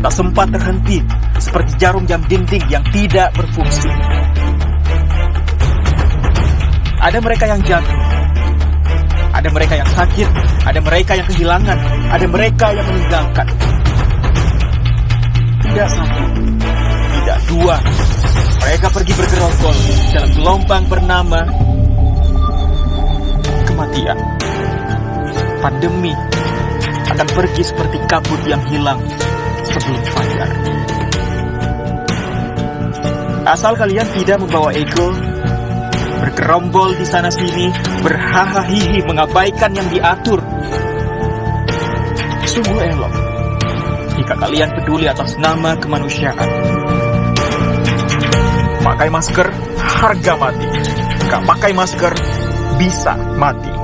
tak sempat terhenti, seperti jarum jam dinding yang tidak berfungsi. Ada mereka yang jatuh, ada mereka yang sakit, ada mereka yang kehilangan, ada mereka yang meninggalkan. Tidak satu, tidak dua, mereka pergi bergerombol dalam gelombang bernama kematian. Pandemi akan pergi seperti kabut yang hilang sebelum fajar. Asal kalian tidak membawa ego, bergerombol di sana-sini, berhahaha mengabaikan yang diatur. Sungguh elok jika kalian peduli atas nama kemanusiaan. Pakai masker, harga mati. Gak pakai masker, bisa mati.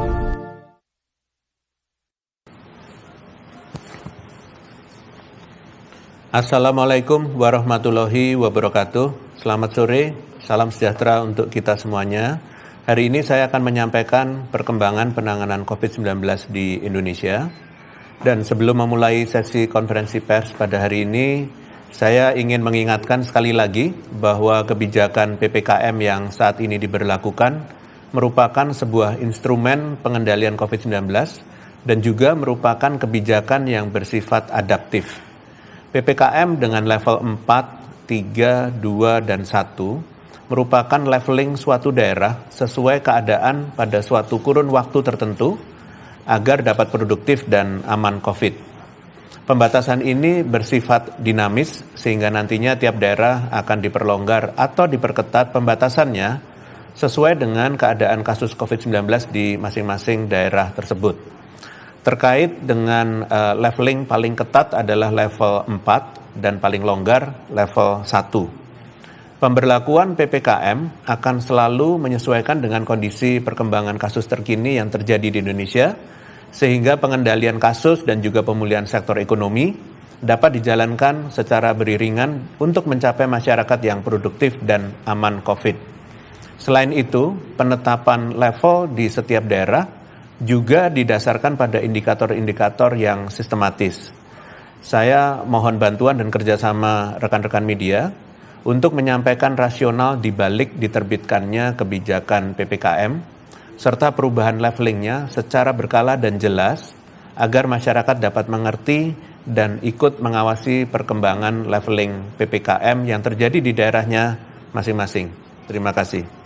Assalamualaikum warahmatullahi wabarakatuh. Selamat sore, salam sejahtera untuk kita semuanya. Hari ini saya akan menyampaikan perkembangan penanganan COVID-19 di Indonesia. Dan sebelum memulai sesi konferensi pers pada hari ini, saya ingin mengingatkan sekali lagi bahwa kebijakan PPKM yang saat ini diberlakukan merupakan sebuah instrumen pengendalian COVID-19 dan juga merupakan kebijakan yang bersifat adaptif. PPKM dengan level 4, 3, 2, dan 1 merupakan leveling suatu daerah sesuai keadaan pada suatu kurun waktu tertentu agar dapat produktif dan aman COVID. Pembatasan ini bersifat dinamis sehingga nantinya tiap daerah akan diperlonggar atau diperketat pembatasannya sesuai dengan keadaan kasus COVID-19 di masing-masing daerah tersebut. Terkait dengan leveling paling ketat adalah level 4 dan paling longgar level 1. Pemberlakuan PPKM akan selalu menyesuaikan dengan kondisi perkembangan kasus terkini yang terjadi di Indonesia, sehingga pengendalian kasus dan juga pemulihan sektor ekonomi dapat dijalankan secara beriringan untuk mencapai masyarakat yang produktif dan aman COVID. Selain itu, penetapan level di setiap daerah juga didasarkan pada indikator-indikator yang sistematis. Saya mohon bantuan dan kerjasama rekan-rekan media untuk menyampaikan rasional di balik diterbitkannya kebijakan PPKM, serta perubahan levelingnya secara berkala dan jelas, agar masyarakat dapat mengerti dan ikut mengawasi perkembangan leveling PPKM yang terjadi di daerahnya masing-masing. Terima kasih.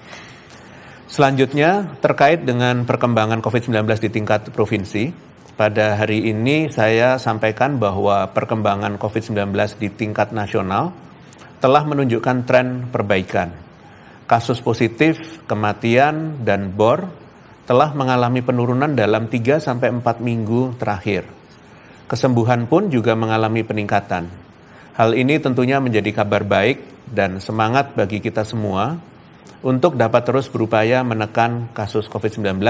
Selanjutnya, terkait dengan perkembangan COVID-19 di tingkat provinsi, pada hari ini saya sampaikan bahwa perkembangan COVID-19 di tingkat nasional telah menunjukkan tren perbaikan. Kasus positif, kematian, dan BOR telah mengalami penurunan dalam 3-4 minggu terakhir. Kesembuhan pun juga mengalami peningkatan. Hal ini tentunya menjadi kabar baik dan semangat bagi kita semua untuk dapat terus berupaya menekan kasus COVID-19,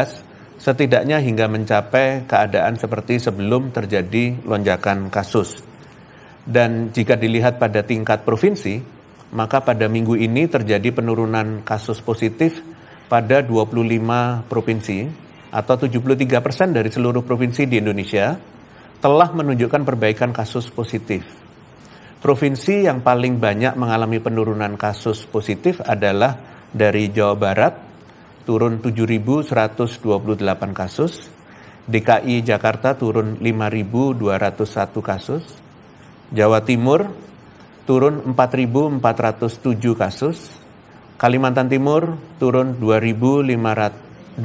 setidaknya hingga mencapai keadaan seperti sebelum terjadi lonjakan kasus. Dan jika dilihat pada tingkat provinsi, maka pada minggu ini terjadi penurunan kasus positif pada 25 provinsi, atau 73% dari seluruh provinsi di Indonesia telah menunjukkan perbaikan kasus positif. Provinsi yang paling banyak mengalami penurunan kasus positif adalah dari Jawa Barat, turun 7.128 kasus, DKI Jakarta turun 5.201 kasus, Jawa Timur turun 4.407 kasus, Kalimantan Timur turun 2.959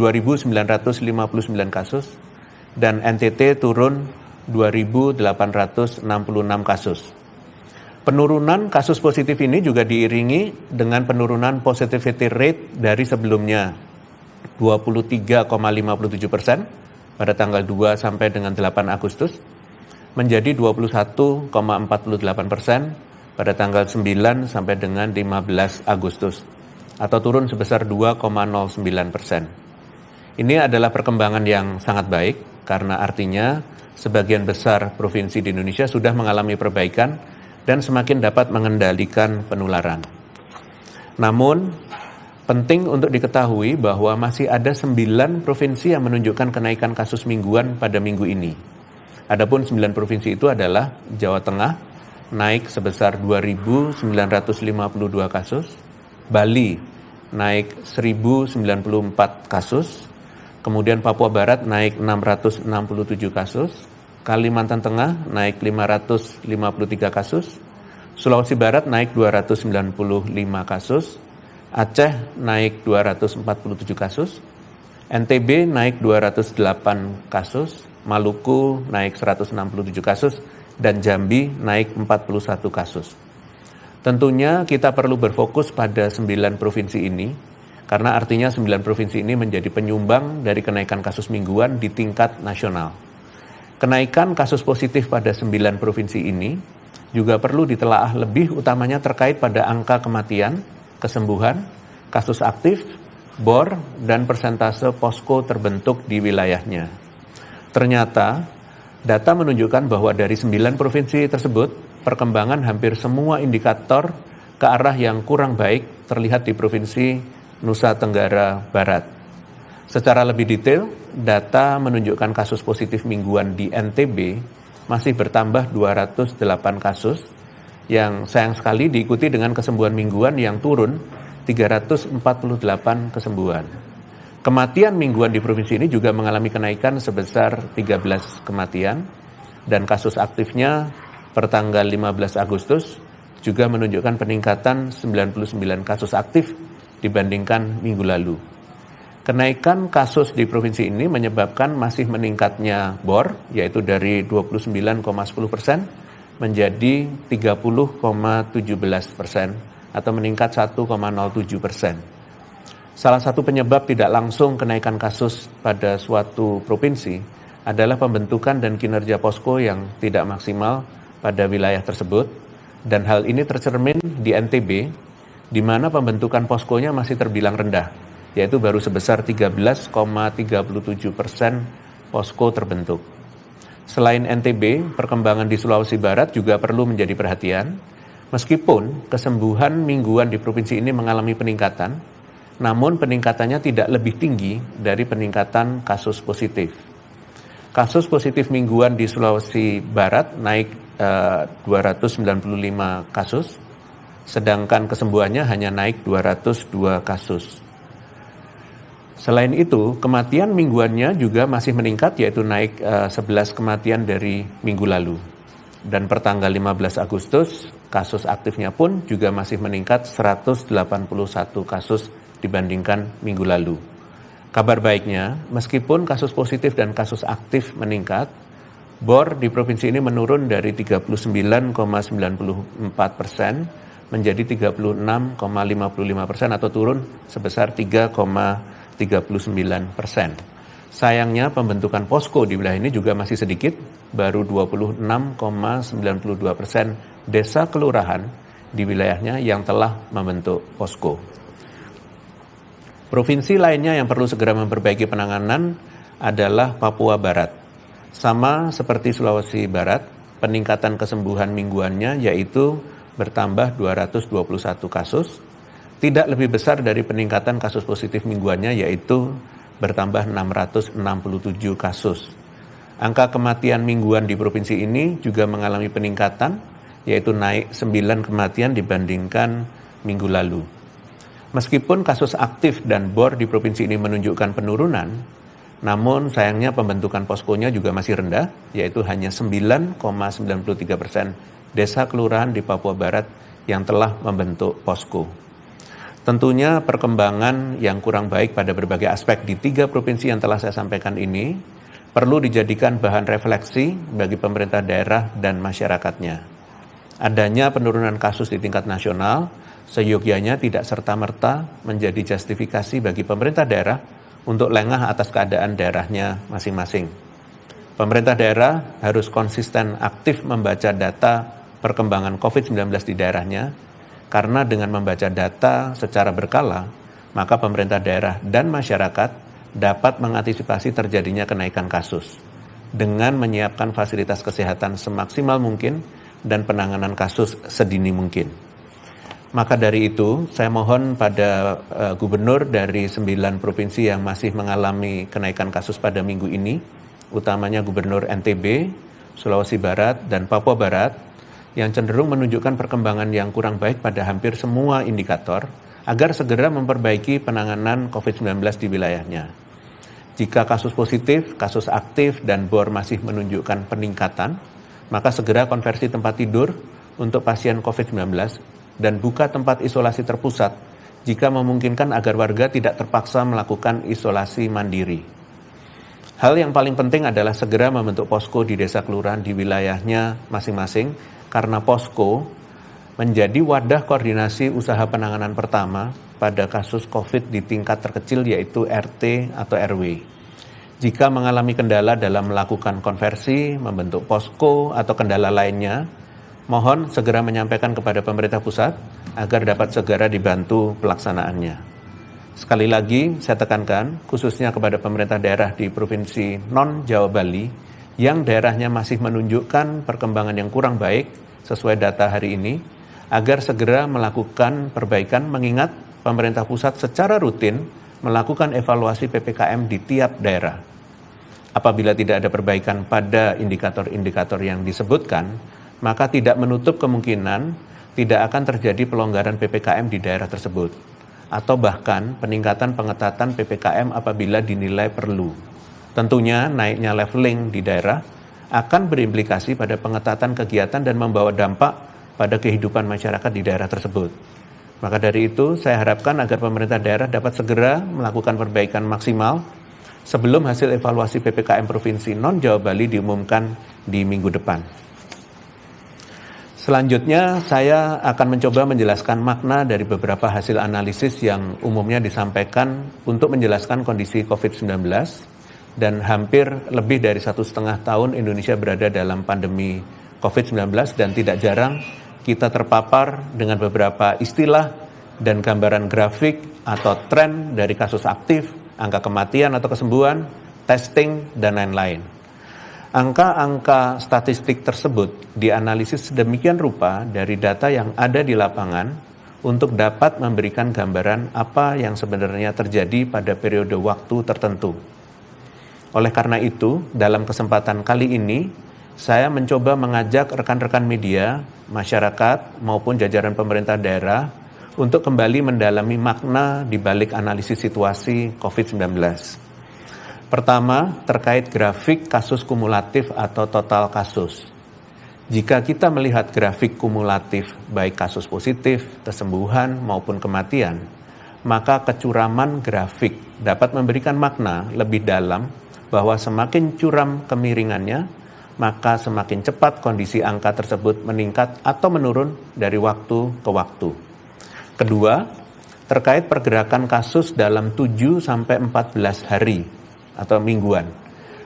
kasus, dan NTT turun 2.866 kasus. Penurunan kasus positif ini juga diiringi dengan penurunan positivity rate dari sebelumnya 23,57% pada tanggal 2 sampai dengan 8 Agustus menjadi 21,48% pada tanggal 9 sampai dengan 15 Agustus atau turun sebesar 2,09%. Ini adalah perkembangan yang sangat baik karena artinya sebagian besar provinsi di Indonesia sudah mengalami perbaikan dan semakin dapat mengendalikan penularan. Namun, penting untuk diketahui bahwa masih ada 9 provinsi yang menunjukkan kenaikan kasus mingguan pada minggu ini. Adapun 9 provinsi itu adalah Jawa Tengah, naik sebesar 2.952 kasus, Bali naik 1.094 kasus, kemudian Papua Barat naik 667 kasus, Kalimantan Tengah naik 553 kasus, Sulawesi Barat naik 295 kasus, Aceh naik 247 kasus, NTB naik 208 kasus, Maluku naik 167 kasus, dan Jambi naik 41 kasus. Tentunya kita perlu berfokus pada 9 provinsi ini, karena artinya 9 provinsi ini menjadi penyumbang dari kenaikan kasus mingguan di tingkat nasional. Kenaikan kasus positif pada 9 provinsi ini juga perlu ditelaah lebih utamanya terkait pada angka kematian, kesembuhan, kasus aktif, BOR, dan persentase posko terbentuk di wilayahnya. Ternyata, data menunjukkan bahwa dari 9 provinsi tersebut, perkembangan hampir semua indikator ke arah yang kurang baik terlihat di Provinsi Nusa Tenggara Barat. Secara lebih detail, data menunjukkan kasus positif mingguan di NTB masih bertambah 208 kasus, yang sayang sekali diikuti dengan kesembuhan mingguan yang turun 348 kesembuhan. Kematian mingguan di provinsi ini juga mengalami kenaikan sebesar 13 kematian, dan kasus aktifnya per tanggal 15 Agustus juga menunjukkan peningkatan 99 kasus aktif dibandingkan minggu lalu. Kenaikan kasus di provinsi ini menyebabkan masih meningkatnya BOR, yaitu dari 29,10% menjadi 30,17% atau meningkat 1,07%. Salah satu penyebab tidak langsung kenaikan kasus pada suatu provinsi adalah pembentukan dan kinerja posko yang tidak maksimal pada wilayah tersebut, dan hal ini tercermin di NTB, di mana pembentukan poskonya masih terbilang rendah, yaitu baru sebesar 13,37% posko terbentuk. Selain NTB, perkembangan di Sulawesi Barat juga perlu menjadi perhatian. Meskipun kesembuhan mingguan di provinsi ini mengalami peningkatan, namun peningkatannya tidak lebih tinggi dari peningkatan kasus positif. Kasus positif mingguan di Sulawesi Barat naik 295 kasus, sedangkan kesembuhannya hanya naik 202 kasus. Selain itu, kematian mingguannya juga masih meningkat, yaitu naik 11 kematian dari minggu lalu. Dan per tanggal 15 Agustus, kasus aktifnya pun juga masih meningkat 181 kasus dibandingkan minggu lalu. Kabar baiknya, meskipun kasus positif dan kasus aktif meningkat, BOR di provinsi ini menurun dari 39,94% menjadi 36,55% atau turun sebesar 3,39%. Sayangnya pembentukan posko di wilayah ini juga masih sedikit, baru 26,92% desa kelurahan di wilayahnya yang telah membentuk posko. Provinsi lainnya yang perlu segera memperbaiki penanganan adalah Papua Barat. Sama seperti Sulawesi Barat, peningkatan kesembuhan mingguannya yaitu bertambah 221 kasus, tidak lebih besar dari peningkatan kasus positif mingguannya yaitu bertambah 667 kasus. Angka kematian mingguan di provinsi ini juga mengalami peningkatan, yaitu naik 9 kematian dibandingkan minggu lalu. Meskipun kasus aktif dan BOR di provinsi ini menunjukkan penurunan, namun sayangnya pembentukan poskonya juga masih rendah, yaitu hanya 9,93% desa kelurahan di Papua Barat yang telah membentuk posko. Tentunya perkembangan yang kurang baik pada berbagai aspek di 3 provinsi yang telah saya sampaikan ini perlu dijadikan bahan refleksi bagi pemerintah daerah dan masyarakatnya. Adanya penurunan kasus di tingkat nasional seyogyanya tidak serta-merta menjadi justifikasi bagi pemerintah daerah untuk lengah atas keadaan daerahnya masing-masing. Pemerintah daerah harus konsisten aktif membaca data perkembangan COVID-19 di daerahnya, karena dengan membaca data secara berkala, maka pemerintah daerah dan masyarakat dapat mengantisipasi terjadinya kenaikan kasus dengan menyiapkan fasilitas kesehatan semaksimal mungkin dan penanganan kasus sedini mungkin. Maka dari itu, saya mohon pada gubernur dari 9 provinsi yang masih mengalami kenaikan kasus pada minggu ini, utamanya Gubernur NTB, Sulawesi Barat, dan Papua Barat, yang cenderung menunjukkan perkembangan yang kurang baik pada hampir semua indikator agar segera memperbaiki penanganan COVID-19 di wilayahnya. Jika kasus positif, kasus aktif, dan BOR masih menunjukkan peningkatan, maka segera konversi tempat tidur untuk pasien COVID-19 dan buka tempat isolasi terpusat jika memungkinkan agar warga tidak terpaksa melakukan isolasi mandiri. Hal yang paling penting adalah segera membentuk posko di desa kelurahan di wilayahnya masing-masing karena posko menjadi wadah koordinasi usaha penanganan pertama pada kasus COVID di tingkat terkecil yaitu RT atau RW. Jika mengalami kendala dalam melakukan konversi, membentuk posko atau kendala lainnya, mohon segera menyampaikan kepada pemerintah pusat agar dapat segera dibantu pelaksanaannya. Sekali lagi, saya tekankan khususnya kepada pemerintah daerah di Provinsi non-Jawa Bali yang daerahnya masih menunjukkan perkembangan yang kurang baik sesuai data hari ini, agar segera melakukan perbaikan mengingat pemerintah pusat secara rutin melakukan evaluasi PPKM di tiap daerah. Apabila tidak ada perbaikan pada indikator-indikator yang disebutkan, maka tidak menutup kemungkinan tidak akan terjadi pelonggaran PPKM di daerah tersebut, atau bahkan peningkatan pengetatan PPKM apabila dinilai perlu. Tentunya naiknya leveling di daerah akan berimplikasi pada pengetatan kegiatan dan membawa dampak pada kehidupan masyarakat di daerah tersebut. Maka dari itu, saya harapkan agar pemerintah daerah dapat segera melakukan perbaikan maksimal sebelum hasil evaluasi PPKM Provinsi non-Jawa Bali diumumkan di minggu depan. Selanjutnya, saya akan mencoba menjelaskan makna dari beberapa hasil analisis yang umumnya disampaikan untuk menjelaskan kondisi COVID-19 dan hampir lebih dari 1,5 tahun Indonesia berada dalam pandemi COVID-19 dan tidak jarang kita terpapar dengan beberapa istilah dan gambaran grafik atau tren dari kasus aktif, angka kematian atau kesembuhan, testing, dan lain-lain. Angka-angka statistik tersebut dianalisis sedemikian rupa dari data yang ada di lapangan untuk dapat memberikan gambaran apa yang sebenarnya terjadi pada periode waktu tertentu. Oleh karena itu, dalam kesempatan kali ini, saya mencoba mengajak rekan-rekan media, masyarakat, maupun jajaran pemerintah daerah untuk kembali mendalami makna di balik analisis situasi COVID-19. Pertama, terkait grafik kasus kumulatif atau total kasus. Jika kita melihat grafik kumulatif baik kasus positif, kesembuhan, maupun kematian, maka kecuraman grafik dapat memberikan makna lebih dalam bahwa semakin curam kemiringannya, maka semakin cepat kondisi angka tersebut meningkat atau menurun dari waktu ke waktu. Kedua, terkait pergerakan kasus dalam 7-14 hari atau mingguan.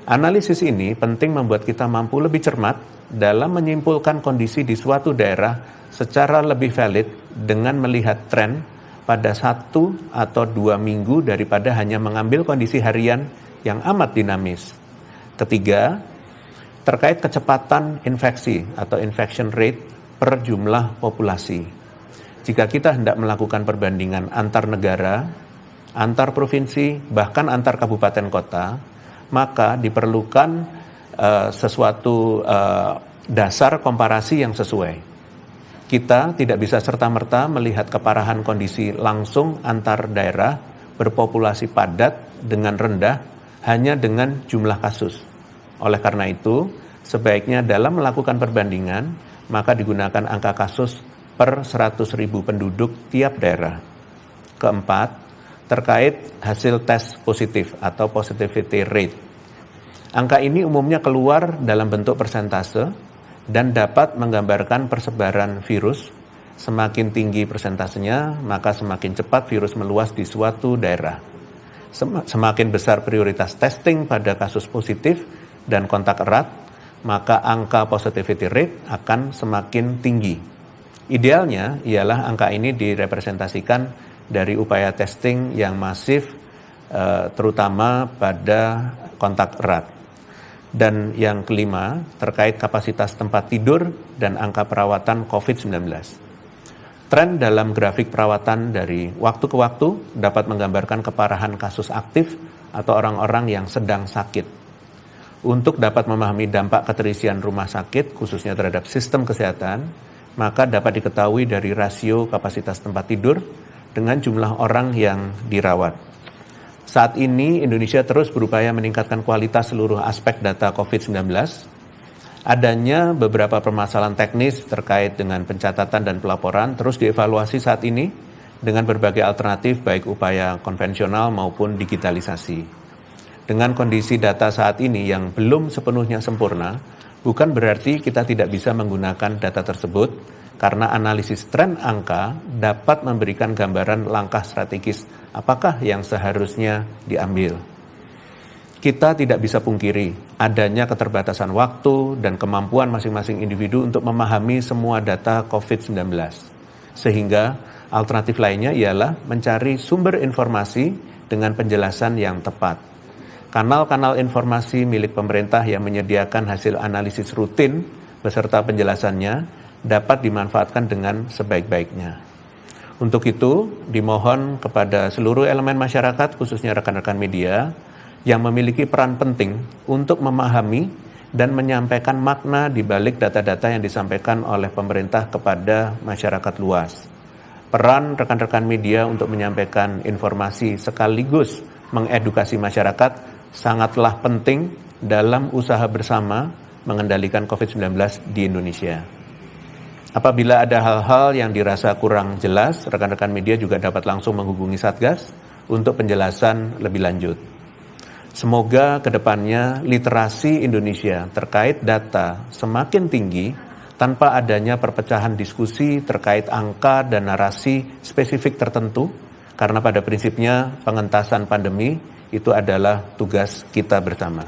Analisis ini penting membuat kita mampu lebih cermat dalam menyimpulkan kondisi di suatu daerah secara lebih valid dengan melihat tren pada 1 atau 2 minggu daripada hanya mengambil kondisi harian yang amat dinamis. Ketiga, terkait kecepatan infeksi atau infection rate per jumlah populasi. Jika kita hendak melakukan perbandingan antar negara, antar provinsi, bahkan antar kabupaten kota, maka diperlukan sesuatu dasar komparasi yang sesuai. Kita tidak bisa serta-merta melihat keparahan kondisi langsung antar daerah berpopulasi padat dengan rendah hanya dengan jumlah kasus. Oleh karena itu, sebaiknya dalam melakukan perbandingan, maka digunakan angka kasus per 100.000 penduduk tiap daerah. Keempat, terkait hasil tes positif atau positivity rate. Angka ini umumnya keluar dalam bentuk persentase dan dapat menggambarkan persebaran virus. Semakin tinggi persentasenya, maka semakin cepat virus meluas di suatu daerah. Semakin besar prioritas testing pada kasus positif dan kontak erat, maka angka positivity rate akan semakin tinggi. Idealnya ialah angka ini direpresentasikan dari upaya testing yang masif, terutama pada kontak erat. Dan yang kelima, terkait kapasitas tempat tidur dan angka perawatan COVID-19. Tren dalam grafik perawatan dari waktu ke waktu dapat menggambarkan keparahan kasus aktif atau orang-orang yang sedang sakit. Untuk dapat memahami dampak keterisian rumah sakit, khususnya terhadap sistem kesehatan, maka dapat diketahui dari rasio kapasitas tempat tidur dengan jumlah orang yang dirawat. Saat ini Indonesia terus berupaya meningkatkan kualitas seluruh aspek data COVID-19. Adanya beberapa permasalahan teknis terkait dengan pencatatan dan pelaporan terus dievaluasi saat ini dengan berbagai alternatif baik upaya konvensional maupun digitalisasi. Dengan kondisi data saat ini yang belum sepenuhnya sempurna, bukan berarti kita tidak bisa menggunakan data tersebut, karena analisis tren angka dapat memberikan gambaran langkah strategis apakah yang seharusnya diambil. Kita tidak bisa pungkiri adanya keterbatasan waktu dan kemampuan masing-masing individu untuk memahami semua data COVID-19. Sehingga alternatif lainnya ialah mencari sumber informasi dengan penjelasan yang tepat. Kanal-kanal informasi milik pemerintah yang menyediakan hasil analisis rutin beserta penjelasannya dapat dimanfaatkan dengan sebaik-baiknya. Untuk itu, dimohon kepada seluruh elemen masyarakat, khususnya rekan-rekan media, yang memiliki peran penting untuk memahami dan menyampaikan makna di balik data-data yang disampaikan oleh pemerintah kepada masyarakat luas. Peran rekan-rekan media untuk menyampaikan informasi sekaligus mengedukasi masyarakat sangatlah penting dalam usaha bersama mengendalikan COVID-19 di Indonesia. Apabila ada hal-hal yang dirasa kurang jelas, rekan-rekan media juga dapat langsung menghubungi Satgas untuk penjelasan lebih lanjut. Semoga kedepannya literasi Indonesia terkait data semakin tinggi tanpa adanya perpecahan diskusi terkait angka dan narasi spesifik tertentu, karena pada prinsipnya pengentasan pandemi itu adalah tugas kita bersama.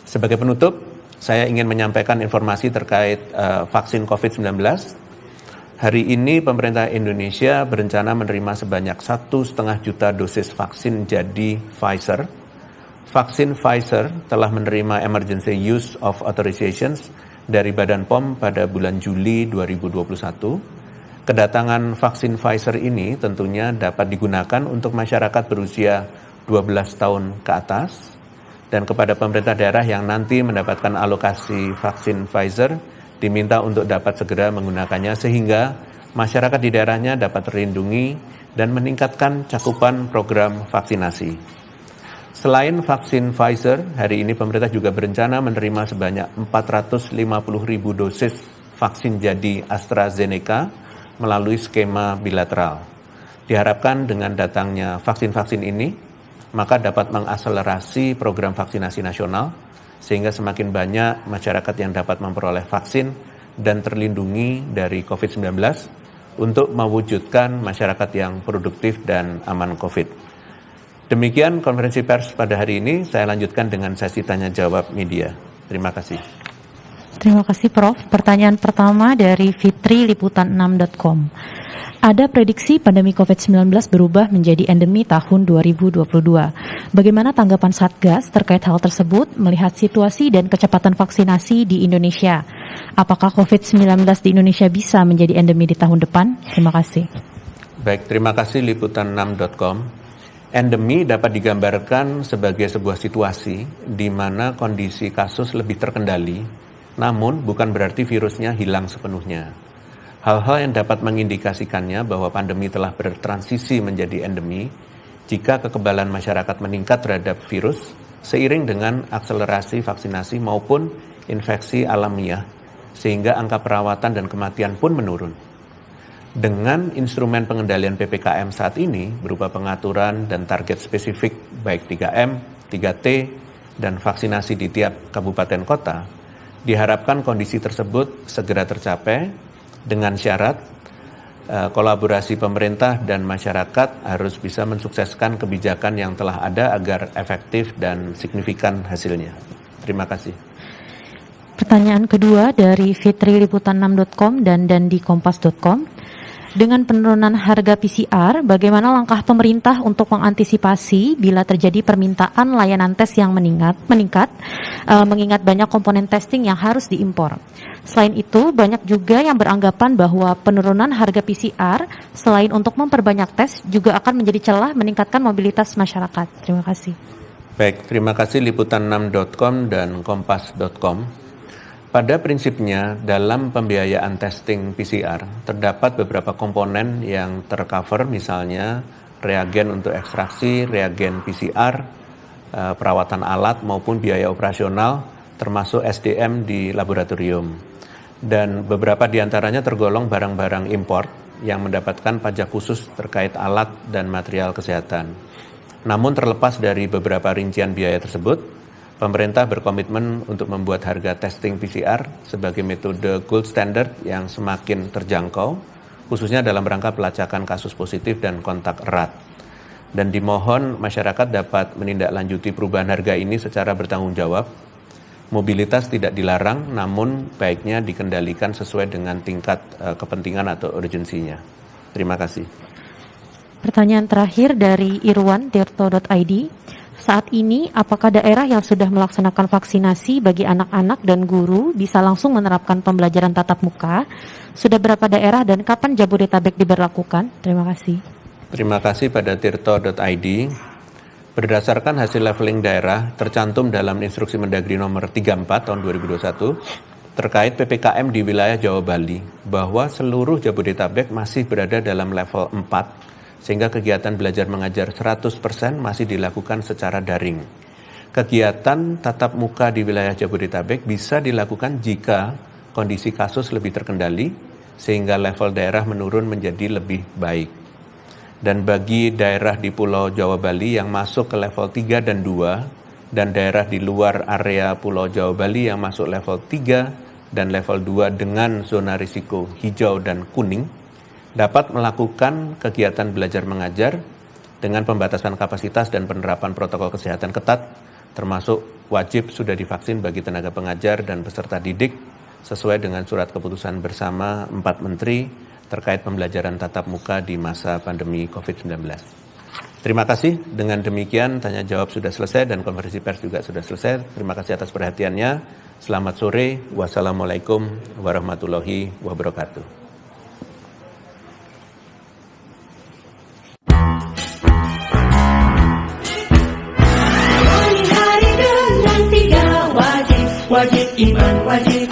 Sebagai penutup, saya ingin menyampaikan informasi terkait vaksin COVID-19. Hari ini pemerintah Indonesia berencana menerima sebanyak 1,5 juta dosis vaksin jadi Pfizer. Vaksin Pfizer telah menerima Emergency Use of Authorizations dari Badan POM pada bulan Juli 2021. Kedatangan vaksin Pfizer ini tentunya dapat digunakan untuk masyarakat berusia 12 tahun ke atas, dan kepada pemerintah daerah yang nanti mendapatkan alokasi vaksin Pfizer diminta untuk dapat segera menggunakannya sehingga masyarakat di daerahnya dapat terlindungi dan meningkatkan cakupan program vaksinasi. Selain vaksin Pfizer, hari ini pemerintah juga berencana menerima sebanyak 450.000 dosis vaksin jadi AstraZeneca melalui skema bilateral. Diharapkan dengan datangnya vaksin-vaksin ini, maka dapat mengakselerasi program vaksinasi nasional, sehingga semakin banyak masyarakat yang dapat memperoleh vaksin dan terlindungi dari COVID-19 untuk mewujudkan masyarakat yang produktif dan aman COVID. Demikian konferensi pers pada hari ini, saya lanjutkan dengan sesi tanya-jawab media. Terima kasih. Terima kasih Prof. Pertanyaan pertama dari Fitri Liputan6.com. Ada prediksi pandemi COVID-19 berubah menjadi endemi tahun 2022. Bagaimana tanggapan Satgas terkait hal tersebut melihat situasi dan kecepatan vaksinasi di Indonesia? Apakah COVID-19 di Indonesia bisa menjadi endemi di tahun depan? Terima kasih. Baik, terima kasih Liputan6.com. Endemi dapat digambarkan sebagai sebuah situasi di mana kondisi kasus lebih terkendali, namun bukan berarti virusnya hilang sepenuhnya. Hal-hal yang dapat mengindikasikannya bahwa pandemi telah bertransisi menjadi endemi jika kekebalan masyarakat meningkat terhadap virus seiring dengan akselerasi vaksinasi maupun infeksi alamiah, sehingga angka perawatan dan kematian pun menurun. Dengan instrumen pengendalian PPKM saat ini berupa pengaturan dan target spesifik baik 3M, 3T, dan vaksinasi di tiap kabupaten kota, diharapkan kondisi tersebut segera tercapai dengan syarat kolaborasi pemerintah dan masyarakat harus bisa mensukseskan kebijakan yang telah ada agar efektif dan signifikan hasilnya. Terima kasih. Pertanyaan kedua dari Fitri Liputan6.com dan di Kompas.com. Dengan penurunan harga PCR, bagaimana langkah pemerintah untuk mengantisipasi bila terjadi permintaan layanan tes yang meningkat, mengingat banyak komponen testing yang harus diimpor. Selain itu, banyak juga yang beranggapan bahwa penurunan harga PCR selain untuk memperbanyak tes juga akan menjadi celah meningkatkan mobilitas masyarakat. Terima kasih. Baik, terima kasih liputan6.com dan kompas.com. Pada prinsipnya, dalam pembiayaan testing PCR, terdapat beberapa komponen yang tercover, misalnya reagen untuk ekstraksi, reagen PCR, perawatan alat maupun biaya operasional, termasuk SDM di laboratorium. Dan beberapa diantaranya tergolong barang-barang import yang mendapatkan pajak khusus terkait alat dan material kesehatan. Namun terlepas dari beberapa rincian biaya tersebut, pemerintah berkomitmen untuk membuat harga testing PCR sebagai metode gold standard yang semakin terjangkau, khususnya dalam rangka pelacakan kasus positif dan kontak erat. Dan dimohon masyarakat dapat menindaklanjuti perubahan harga ini secara bertanggung jawab. Mobilitas tidak dilarang, namun baiknya dikendalikan sesuai dengan tingkat kepentingan atau urgensinya. Terima kasih. Pertanyaan terakhir dari irwan.tirto.id. Saat ini, apakah daerah yang sudah melaksanakan vaksinasi bagi anak-anak dan guru bisa langsung menerapkan pembelajaran tatap muka? Sudah berapa daerah dan kapan Jabodetabek diberlakukan? Terima kasih. Terima kasih pada tirto.id. Berdasarkan hasil leveling daerah tercantum dalam Instruksi Mendagri nomor 34 tahun 2021 terkait PPKM di wilayah Jawa Bali, bahwa seluruh Jabodetabek masih berada dalam level 4, sehingga kegiatan belajar mengajar 100% masih dilakukan secara daring. Kegiatan tatap muka di wilayah Jabodetabek bisa dilakukan jika kondisi kasus lebih terkendali, sehingga level daerah menurun menjadi lebih baik. Dan bagi daerah di Pulau Jawa Bali yang masuk ke level 3 dan 2, dan daerah di luar area Pulau Jawa Bali yang masuk level 3 dan level 2 dengan zona risiko hijau dan kuning, dapat melakukan kegiatan belajar mengajar dengan pembatasan kapasitas dan penerapan protokol kesehatan ketat, termasuk wajib sudah divaksin bagi tenaga pengajar dan peserta didik, sesuai dengan surat keputusan bersama 4 Menteri terkait pembelajaran tatap muka di masa pandemi COVID-19. Terima kasih. Dengan demikian, tanya jawab sudah selesai dan konferensi pers juga sudah selesai. Terima kasih atas perhatiannya. Selamat sore. Wassalamualaikum warahmatullahi wabarakatuh. Wajib iman, wajib